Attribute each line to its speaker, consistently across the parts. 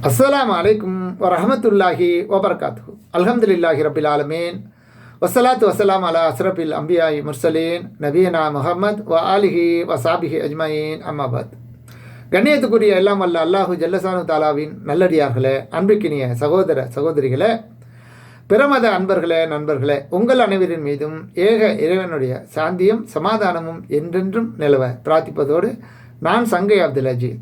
Speaker 1: அஸ்ஸலாமு அலைக்கும் வரஹமத்துல்லாஹி வபரகாத்துஹு. அல்ஹம்துலில்லாஹி ரப்பில் ஆலமீன். வஸ்ஸலாத்து வஸ்ஸலாம் அலா அஸ்ரஃபில் அம்பியாய் முர்சலீன் நபியனா முஹம்மத் வ ஆலிஹி வசாபிஹி அஜ்மயீன். அம்மாபாத். கண்ணியத்துக்குரிய எல்லாம் வல்ல அல்லாஹு ஜல்லசானு தாலாவின் நல்லடியார்களே, அன்பிற்கினிய சகோதர சகோதரிகளே, பிரமத அன்பர்களே, நண்பர்களே, உங்கள் அனைவரின் மீதும் ஏக இறைவனுடைய சாந்தியும் சமாதானமும் என்றென்றும் நிலவ பிரார்த்திப்பதோடு நான் சங்கை அப்துல் அஜீஸ்.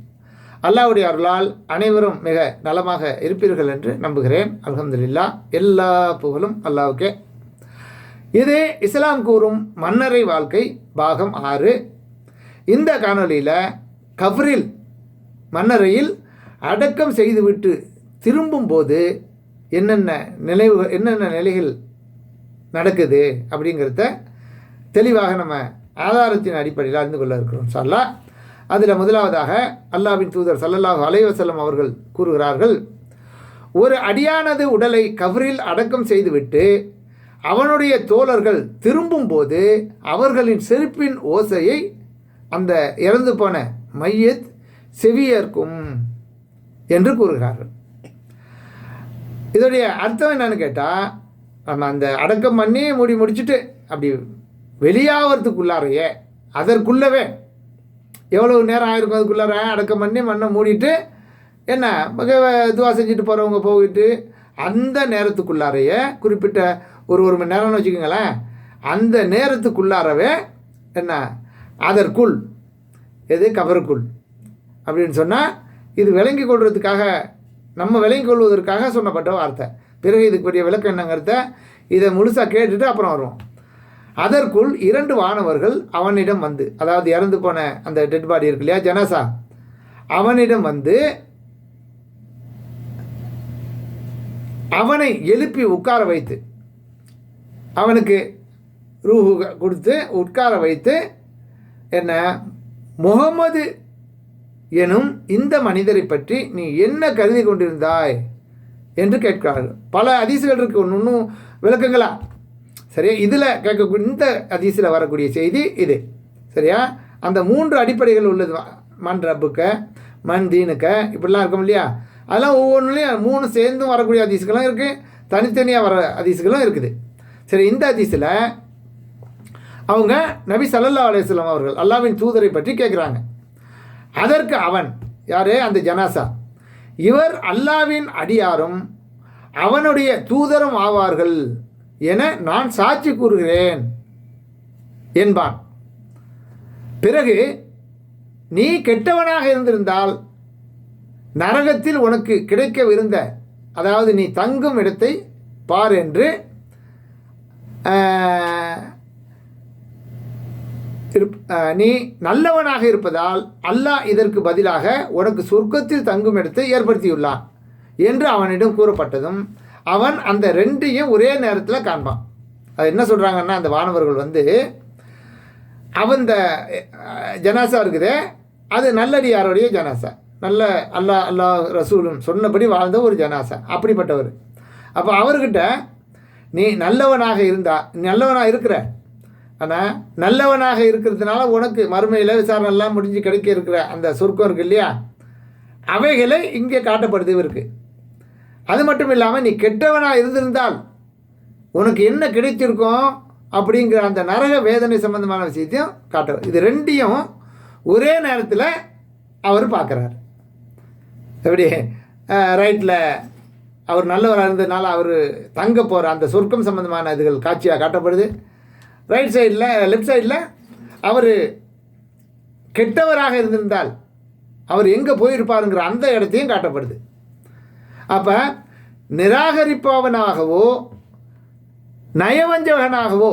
Speaker 1: அல்லாஹ்வுடைய அருளால் அனைவரும் மிக நலமாக இருப்பீர்கள் என்று நம்புகிறேன். அல்ஹம்துலில்லாஹ். எல்லா புகழும் அல்லாஹ்வுக்கே. இது இஸ்லாம் கூறும் மன்னரை வாழ்க்கை பாகம் 6. இந்த காணொலியில் கஃப்ரில் மன்னரையில் அடக்கம் செய்துவிட்டு திரும்பும்போது என்னென்ன நிலைகள் நடக்குது அப்படிங்கிறத தெளிவாக நம்ம ஆதாரத்தின் அடிப்படையில் அறிந்து கொள்ள இருக்கிறோம் இன்ஷா. அதில் முதலாவதாக அல்லாஹ்வின் தூதர் ஸல்லல்லாஹு அலைஹி வஸல்லம் அவர்கள் கூறுகிறார்கள், ஒரு அடியானது உடலை கஃப்ரில் அடக்கம் செய்துவிட்டு அவனுடைய தோழர்கள் திரும்பும்போது அவர்களின் செருப்பின் ஓசையை அந்த இறந்து போன மையத் செவியேற்கும் என்று கூறுகிறார்கள். இதோடைய அர்த்தம் என்னன்னு கேட்டால், நம்ம அந்த அடக்கம் பண்ணி முடிச்சுட்டு அப்படி வெளியாகிறதுக்குள்ளாரையே அதற்குள்ளவே எவ்வளவு நேரம் ஆயிருக்கும், அதுக்குள்ளார அடக்கம் பண்ணி மண்ணை மூடிட்டு என்ன துவா செஞ்சுட்டு போகிறவங்க போயிட்டு அந்த நேரத்துக்குள்ளாரையே குறிப்பிட்ட ஒரு மணி நேரம்னு வச்சுக்கோங்களேன், அந்த நேரத்துக்குள்ளாரவே என்ன அதற்குள் கபருக்குள் அப்படின்னு சொன்னால் இது விளங்கி கொள்வதற்காக நம்ம விளங்கி கொள்வதற்காக சொன்னப்பட்ட வார்த்தை. பிறகு இதுக்குரிய விளக்கம் என்னங்கிறத இதை முழுசாக கேட்டுட்டு அப்புறம் வருவோம். அதற்குள் 2 வானவர்கள் அவனிடம் வந்து, அதாவது இறந்து போன அந்த டெட் பாடி இருக்கு இல்லையா, ஜனாசா, அவனிடம் வந்து அவனை எழுப்பி உட்கார வைத்து அவனுக்கு ரூஹு கொடுத்து உட்கார வைத்து என்ன முகமது எனும் இந்த மனிதரை பற்றி நீ என்ன கருதி கொண்டிருந்தாய் என்று கேட்கிறார்கள். பல ஹதீஸ்கள் இருக்கு, இன்னும் விளக்கங்களா சரியா. இதில் கேட்கக்கூடிய இந்த ஹதீஸில் வரக்கூடிய செய்தி இது சரியா. அந்த 3 அடிப்படைகள் உள்ளது, மண் ரப்புக்க மண் தீனுக்க இப்படிலாம் இருக்கும் இல்லையா. அதெல்லாம் ஒவ்வொன்றுலையும் 3 சேர்ந்தும் வரக்கூடிய ஹதீஸ்களும் இருக்குது, தனித்தனியாக வர ஹதீஸ்களும் இருக்குது. சரி, இந்த ஹதீஸில் அவங்க நபி ஸல்லல்லாஹு அலைஹி வஸல்லம் அவர்கள் அல்லாஹ்வின் தூதரை பற்றி கேட்குறாங்க. அதற்கு அவன் யார், அந்த ஜனாசா, இவர் அல்லாஹ்வின் அடியாரும் அவனுடைய தூதரும் ஆவார்கள் என நான் சாட்சி கூறுகிறேன் என்பான். பிறகு நீ கெட்டவனாக இருந்திருந்தால் நரகத்தில் உனக்கு கிடைக்கவிருந்த, அதாவது நீ தங்கும் இடத்தை பார் என்று நீ நல்லவனாக இருப்பதால் அல்லாஹ் இதற்கு பதிலாக உனக்கு சொர்க்கத்தில் தங்கும் இடத்தை ஏற்படுத்தியுள்ளான் என்று அவனிடம் கூறப்பட்டதும் அவன் அந்த 2ஐயும் ஒரே நேரத்தில் காண்பான். அது என்ன சொல்கிறாங்கன்னா, அந்த வானவர்கள் வந்து அவன் இந்த ஜனாசா இருக்குது, அது நல்லடியாருடைய ஜனாசா, நல்ல அல்லாஹ் ரசூலும் சொன்னபடி வாழ்ந்த ஒரு ஜனாசா, அப்படிப்பட்டவர். அப்போ அவர்கிட்ட நீ நல்லவனாக இருக்கிற, ஆனால் நல்லவனாக இருக்கிறதுனால உனக்கு மறுமையில் விசாரணைலாம் முடிஞ்சு கிடைக்க இருக்கிற அந்த சொர்க்கம் இருக்கு இல்லையா, அவைகளை இங்கே காட்டப்படுது இவருக்கு. அது மட்டும் இல்லாமல் நீ கெட்டவனாக இருந்திருந்தால் உனக்கு என்ன கிடைத்திருக்கும் அப்படிங்கிற அந்த நரக வேதனை சம்பந்தமான விஷயத்தையும் காட்டுவார். இது 2ஐயும் ஒரே நேரத்தில் அவர் பார்க்குறார். எப்படி ரைட்டில் அவர் நல்லவராக இருந்ததுனால அவர் தங்க போகிற அந்த சொர்க்கம் சம்பந்தமான இதுகள் காட்சியாக காட்டப்படுது. ரைட் சைடில் லெஃப்ட் சைடில் அவர் கெட்டவராக இருந்திருந்தால் அவர் எங்கே போயிருப்பாருங்கிற அந்த இடத்தையும் காட்டப்படுது. அப்போ நிராகரிப்பவனாகவோ நயவஞ்சகனாகவோ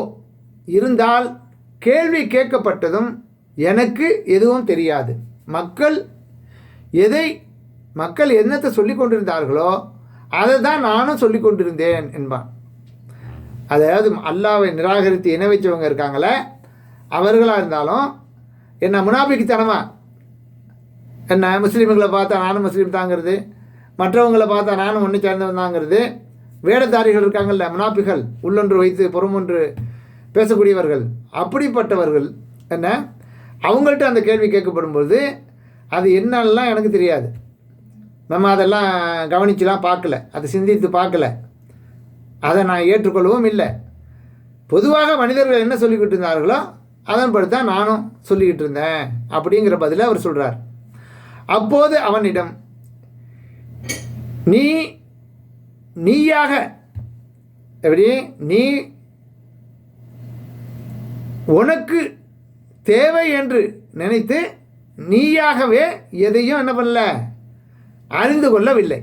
Speaker 1: இருந்தால் கேள்வி கேட்கப்பட்டதும் எனக்கு எதுவும் தெரியாது, மக்கள் என்னத்தை சொல்லி கொண்டிருந்தார்களோ அதை தான் நானும் சொல்லி கொண்டிருந்தேன் என்பான். அதாவது அல்லாஹ்வை நிராகரித்து இணை வைச்சவங்க இருக்காங்களே, அவர்களாக இருந்தாலும் என்ன முனாபிக்குத்தனமா என்ன முஸ்லீம்களை பார்த்தா நானும் முஸ்லீம் தாங்கிறது, மற்றவங்களை பார்த்தா நானும் ஒன்று சேர்ந்தவன் தாங்கிறது, வேடதாரிகள் இருக்காங்கல்ல முனாபிகள், உள்ளொன்று வைத்து புறமொன்று பேசக்கூடியவர்கள், அப்படிப்பட்டவர்கள் என்ன அவங்கள்ட்ட அந்த கேள்வி கேட்கப்படும்போது அது என்னெல்லாம் எனக்கு தெரியாது, நம்ம அதெல்லாம் கவனிச்சுலாம் பார்க்கல, அதை சிந்தித்து பார்க்கல, அதை நான் ஏற்றுக்கொள்ளவும் இல்லை. பொதுவாக மனிதர்கள் என்ன சொல்லிக்கிட்டு இருந்தார்களோ அதன்படி தான் நானும் சொல்லிக்கிட்டு இருந்தேன் அப்படிங்கிற பதிலை அவர் சொல்கிறார். அப்போது அவனிடம், நீயாக எப்படி நீ உனக்கு தேவை என்று நினைத்து நீயாகவே எதையும் என்ன பண்ணல, அறிந்து கொள்ளவில்லை.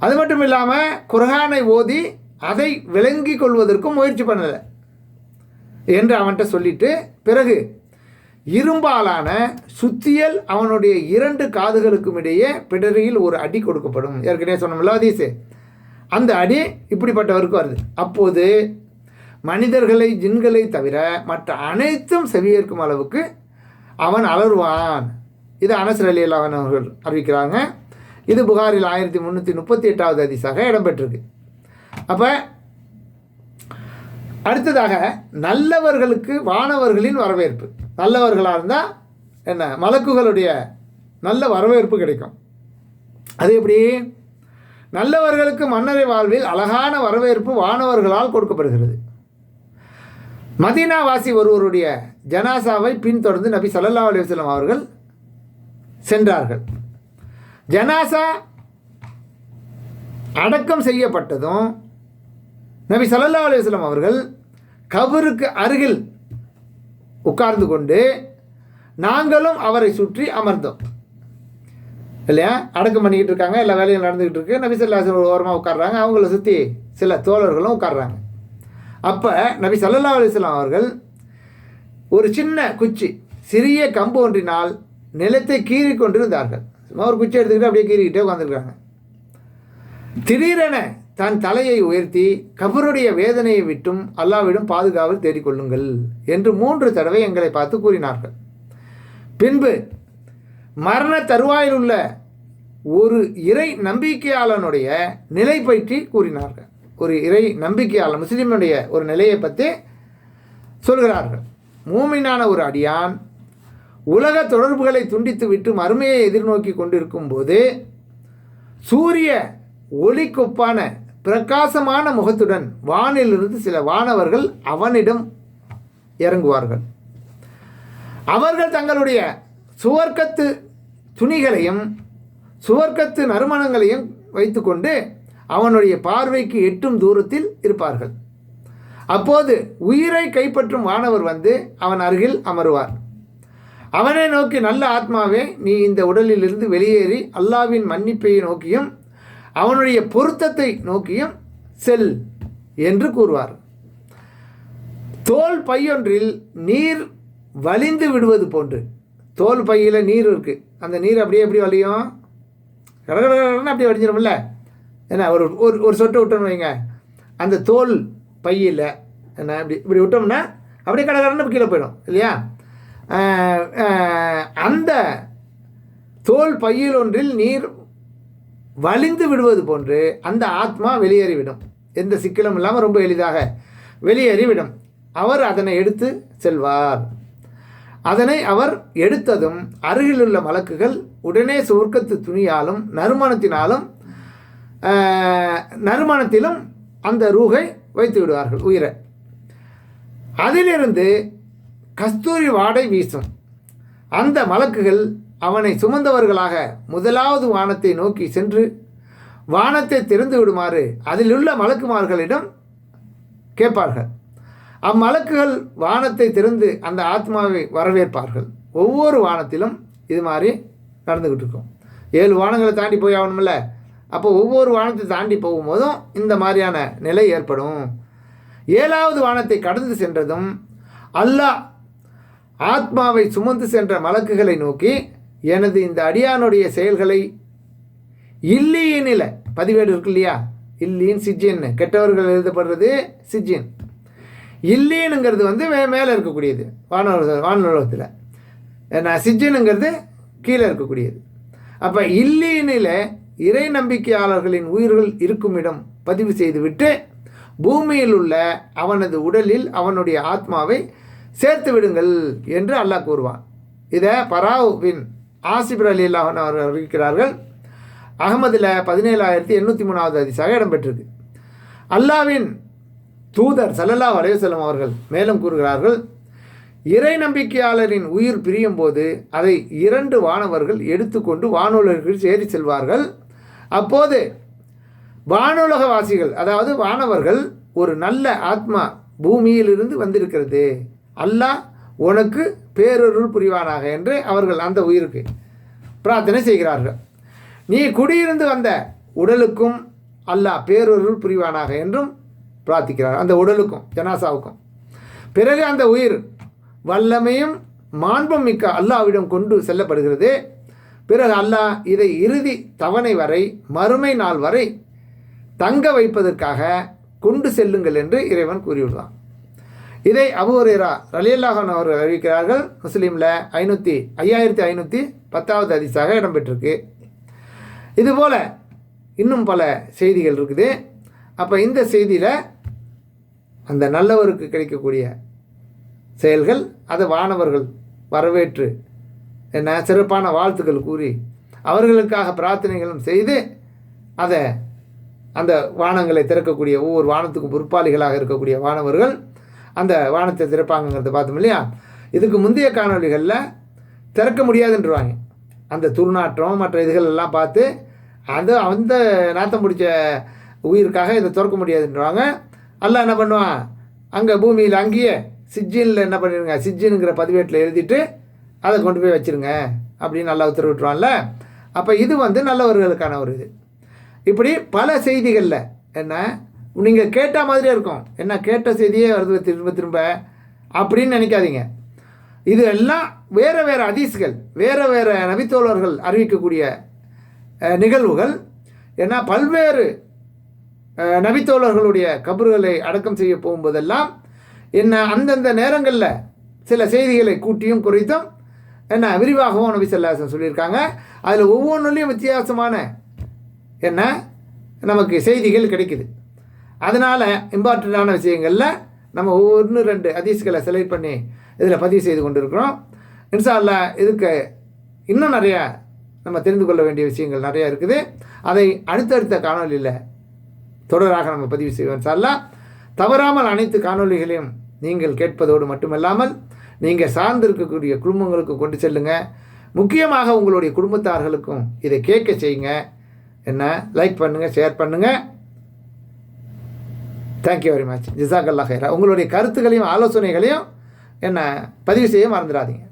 Speaker 1: அது மட்டும் இல்லாமல் குர்ஆனை ஓதி அதை விளங்கி கொள்வதற்கும் முயற்சி பண்ணலை என்று அவன்கிட்ட சொல்லிட்டு, பிறகு இரும்பாலான சுத்தியல் அவனுடைய 2 காதுகளுக்கும் இடையே பிடரியில் ஒரு அடி கொடுக்கப்படும். ஏற்கனவே சொன்னோம்ல ஹதீஸ், அந்த அடி இப்படிப்பட்டவருக்கு வருது. அப்போது மனிதர்களை ஜின்களை தவிர மற்ற அனைத்தும் செவியேற்கும் அளவுக்கு அவன் அலறுவான். இது அனஸ் ரலியல்லாஹு அன்ஹு அவர்கள் அறிவிக்கிறாங்க. இது புகாரில் 1338வது ஹதீஸாக இடம்பெற்றிருக்கு. அப்போ அடுத்ததாக நல்லவர்களுக்கு வானவர்களின் வரவேற்பு. நல்லவர்களாக இருந்தால் என்ன, மலக்குகளுடைய நல்ல வரவேற்பு கிடைக்கும். அது எப்படி? நல்லவர்களுக்கு மன்னரை வாழ்வில் அழகான வரவேற்பு வானவர்களால் கொடுக்கப்படுகிறது. மதீனா வாசி ஒருவருடைய ஜனாசாவை பின்தொடர்ந்து நபி ஸல்லல்லாஹு அலைஹி வஸல்லம் அவர்கள் சென்றார்கள். ஜனாசா அடக்கம் செய்யப்பட்டதும் நபி ஸல்லல்லாஹு அலைஹி வஸல்லம் அவர்கள் கபருக்கு அருகில் உட்கார்ந்து கொண்டு நாங்களும் அவரை சுற்றி அமர்ந்தோம். இல்லையா, அடக்கம் பண்ணிக்கிட்டு இருக்காங்க, எல்லா வேலையும் நடந்துக்கிட்டு இருக்கு. நபி ஸல்லல்லாஹு அலைஹி வஸல்லம் ஓரமாக உட்கார்றாங்க, அவங்கள சுற்றி சில தோழர்களும் உட்கார்றாங்க. அப்போ நபி ஸல்லல்லாஹு அலைஹி வஸல்லம் அவர்கள் ஒரு சின்ன குச்சி, சிறிய கம்பு ஒன்றினால் நிலத்தை கீறி கொண்டிருந்தார்கள். சும்மா ஒரு குச்சி எடுத்துக்கிட்டு அப்படியே கீறிக்கிட்டே உட்காந்துருக்காங்க. திடீரென தன் தலையை உயர்த்தி கபருடைய வேதனையை விட்டும் அல்லாஹ்விடம் பாதுகாவல் தேடிக்கொள்ளுங்கள் என்று 3 தடவை எங்களை பார்த்து கூறினார்கள். பின்பு மரண தருவாயில் உள்ள ஒரு இறை நம்பிக்கையாளனுடைய நிலை பற்றி கூறினார்கள். ஒரு இறை நம்பிக்கையாளர் முஸ்லீமுடைய ஒரு நிலையை பற்றி சொல்கிறார்கள். மூமினான ஒரு அடியான் உலக தொடர்புகளை துண்டித்து விட்டு மறுமையை எதிர்நோக்கி கொண்டிருக்கும் போது சூரிய ஒளிக்கொப்பான பிரகாசமான முகத்துடன் வானிலிருந்து சில வானவர்கள் அவனிடம் இறங்குவார்கள். அவர்கள் தங்களுடைய சுவர்க்கத்து துணிகளையும் சுவர்க்கத்து நறுமணங்களையும் வைத்துக்கொண்டு அவனுடைய பார்வைக்கு எட்டும் தூரத்தில் இருப்பார்கள். அப்போது உயிரை கைப்பற்றும் வானவர் வந்து அவன் அருகில் அமருவார். அவனை நோக்கி, நல்ல ஆத்மாவே, நீ இந்த உடலிலிருந்து வெளியேறி அல்லாஹ்வின் மன்னிப்பை நோக்கியும் அவனுடைய பொருத்தத்தை நோக்கியும் செல் என்று கூறுவார். தோல் பையொன்றில் நீர் வலிந்து விடுவது போன்று, தோல் பையில் நீர் இருக்குது, அந்த நீர் அப்படியே எப்படி வலியும், கடகடன்னு அப்படியே வடிஞ்சிடும்ல. ஏன்னா ஒரு ஒரு சொட்டை விட்டோன்னு வைங்க, அந்த தோல் பையில் என்ன இப்படி இப்படி விட்டோம்னா அப்படியே கடகடன்னு கீழே போயிடும் இல்லையா. அந்த தோல் பையில் ஒன்றில் நீர் வலிந்து விடுவது போன்று அந்த ஆத்மா வெளியேறிவிடும். எந்த சிக்கலும் இல்லாமல் ரொம்ப எளிதாக வெளியேறிவிடும். அவர் அதனை எடுத்து செல்வார். அதனை அவர் எடுத்ததும் அருகிலுள்ள மலக்குகள் உடனே சுவர்க்கத்து துணியாலும் நறுமணத்திலும் அந்த ரூகை வைத்து விடுவார்கள், உயிரை. அதிலிருந்து கஸ்தூரி வாடை வீசும். அந்த மலக்குகள் அவனை சுமந்தவர்களாக முதலாவது வானத்தை நோக்கி சென்று வானத்தை திறந்து விடுமாறு அதிலுள்ள மலக்குமார்களிடம் கேட்பார்கள். அம்மலக்குகள் வானத்தை திறந்து அந்த ஆத்மாவை வரவேற்பார்கள். ஒவ்வொரு வானத்திலும் இது மாதிரி நடந்துக்கிட்டு இருக்கும். 7 வானங்களை தாண்டி போய் ஆகணுமில்ல. அப்போ ஒவ்வொரு வானத்தை தாண்டி போகும்போதும் இந்த மாதிரியான நிலை ஏற்படும். 7வது வானத்தை கடந்து சென்றதும் அல்லாஹ் ஆத்மாவை சுமந்து சென்ற மலக்குகளை நோக்கி, எனது இந்த அடியானுடைய செயல்களை இல்லியினில் பதிவேடு இருக்கு இல்லையா, இல்லின் சிஜின், கெட்டவர்கள் எழுதப்படுறது சிஜின். இல்லினுங்கிறது வந்து மேலே இருக்கக்கூடியது வானுலகத்தில், ஏன்னா சிஜினுங்கிறது கீழே இருக்கக்கூடியது. அப்போ இல்லியினில் இறை நம்பிக்கையாளர்களின் உயிர்கள் இருக்கும் இடம் பதிவு செய்துவிட்டு பூமியில் உள்ள அவனது உடலில் அவனுடைய ஆத்மாவை சேர்த்து விடுங்கள் என்று அல்லாஹ் கூறுவான். இதை பராவ் பின் ஆசிப் ரலியல்லாஹு அன்ஹு அவர்கள் அறிவிக்கிறார்கள். அகமதில் 17,803வது ஹதீஸாக இடம்பெற்றிருக்கு. அல்லாவின் தூதர் ஸல்லல்லாஹு அலைஹி வஸல்லம் அவர்கள் மேலும் கூறுகிறார்கள், இறை நம்பிக்கையாளரின் உயிர் பிரியும் போது அதை 2 வானவர்கள் எடுத்துக்கொண்டு வானுலகில் ஏறி செல்வார்கள். அப்போது வானுலகவாசிகள், அதாவது வானவர்கள், ஒரு நல்ல ஆத்மா பூமியிலிருந்து வந்திருக்கிறது, அல்லாஹ் உனக்கு பேரருள் புரிவானாக என்று அவர்கள் அந்த உயிருக்கு பிரார்த்தனை செய்கிறார்கள். நீ குடியிருந்து வந்த உடலுக்கும் அல்லாஹ் பேரருள் புரிவானாக என்றும் பிரார்த்திக்கிறார், அந்த உடலுக்கும் ஜனாசாவுக்கும். பிறகு அந்த உயிர் வல்லமையும் மாண்பும் மிக்க அல்லாஹ்விடம் கொண்டு செல்லப்படுகிறது. பிறகு அல்லாஹ் இதை இறுதி தவணை வரை, மறுமை நாள் வரை தங்க வைப்பதற்காக கொண்டு செல்லுங்கள் என்று இறைவன் கூறிவிடுவான். இதை அபூ ஹுரைரா ரலியல்லாஹு அன்ஹு அவர்கள் அறிவிக்கிறார்கள். முஸ்லீமில் 5510வது ஹதீஸாக இடம்பெற்றிருக்கு. இதுபோல் இன்னும் பல செய்திகள் இருக்குது. அப்போ இந்த செய்தியில் அந்த நல்லவருக்கு கிடைக்கக்கூடிய செயல்கள், அதை வானவர்கள் வரவேற்று என்ன சிறப்பான வாழ்த்துக்கள் கூறி அவர்களுக்காக பிரார்த்தனைகளும் செய்து அதை அந்த வானங்களை திறக்கக்கூடிய, ஒவ்வொரு வானத்துக்கும் பொறுப்பாளிகளாக இருக்கக்கூடிய வானவர்கள் அந்த வானத்தை திறப்பாங்கிறத பார்த்தோம் இல்லையா. இதுக்கு முந்தைய காணொலிகளில் திறக்க முடியாதுன்றவாங்க. அந்த துர்நாற்றம் மற்ற இதுகள் எல்லாம் பார்த்து அந்த நாத்தம் பிடிச்ச உயிருக்காக இதை திறக்க முடியாதுன்றவாங்க. அல்லாஹ் என்ன பண்ணுவான், அங்கே பூமியில் அங்கேயே சிஜ்ஜினில் என்ன பண்ணிடுங்க, சிஜ்ஜினுங்கிற பதிவேட்டில் எழுதிட்டு அதை கொண்டு போய் வச்சுருங்க அப்படின்னு நல்லா உத்தரவிட்டுருவான்ல. அப்போ இது நல்லவர்களுக்கான ஒரு இது. இப்படி பல செய்திகளில் என்ன நீங்கள் கேட்ட மாதிரியே இருக்கும், என்ன கேட்ட செய்தியே வருது திரும்ப திரும்ப அப்படின்னு நினைக்காதீங்க. இது எல்லாம் வேறு வேறு ஹதீஸ்கள், வேறு வேறு நபித்தோழர்கள் அறிவிக்கக்கூடிய நிகழ்வுகள். ஏன்னா பல்வேறு நபித்தோழர்களுடைய கபறுகளை அடக்கம் செய்ய போகும்போதெல்லாம் என்ன அந்தந்த நேரங்களில் சில செய்திகளை கூட்டியும் குறைத்தும் என்ன விரிவாகவும் நபி ஸல்லல்லாஹு அலைஹி வஸல்லம் சொல்லியிருக்காங்க. அதில் ஒவ்வொன்றுலேயும் வித்தியாசமான என்ன நமக்கு செய்திகள் கிடைக்குது. அதனால் இம்பார்ட்டண்ட்டான விஷயங்களில் நம்ம 1-2 ஹதீஸ்களை செலக்ட் பண்ணி இதில் பதிவு செய்து கொண்டு இருக்கிறோம். இன்ஷா அல்லாஹ் இதுக்கு இன்னும் நிறையா நம்ம தெரிந்து கொள்ள வேண்டிய விஷயங்கள் நிறையா இருக்குது. அதை அடுத்தடுத்த காணொலியில் தொடராக நம்ம பதிவு செய்வோம் இன்ஷா அல்லாஹ். தவறாமல் அனைத்து காணொலிகளையும் நீங்கள் கேட்பதோடு மட்டுமல்லாமல் நீங்கள் சார்ந்திருக்கக்கூடிய குடும்பங்களுக்கு கொண்டு செல்லுங்கள். முக்கியமாக உங்களுடைய குடும்பத்தார்களுக்கும் இதை கேட்க செய்யுங்க. என்ன லைக் பண்ணுங்கள், ஷேர் பண்ணுங்கள். Thank you very much. ஜிசாக்கல்லாஹ் ஹைரா. உங்களுடைய கருத்துக்களையும் ஆலோசனைகளையும் என்ன பதிவு செய்ய மறந்துடாதீங்க.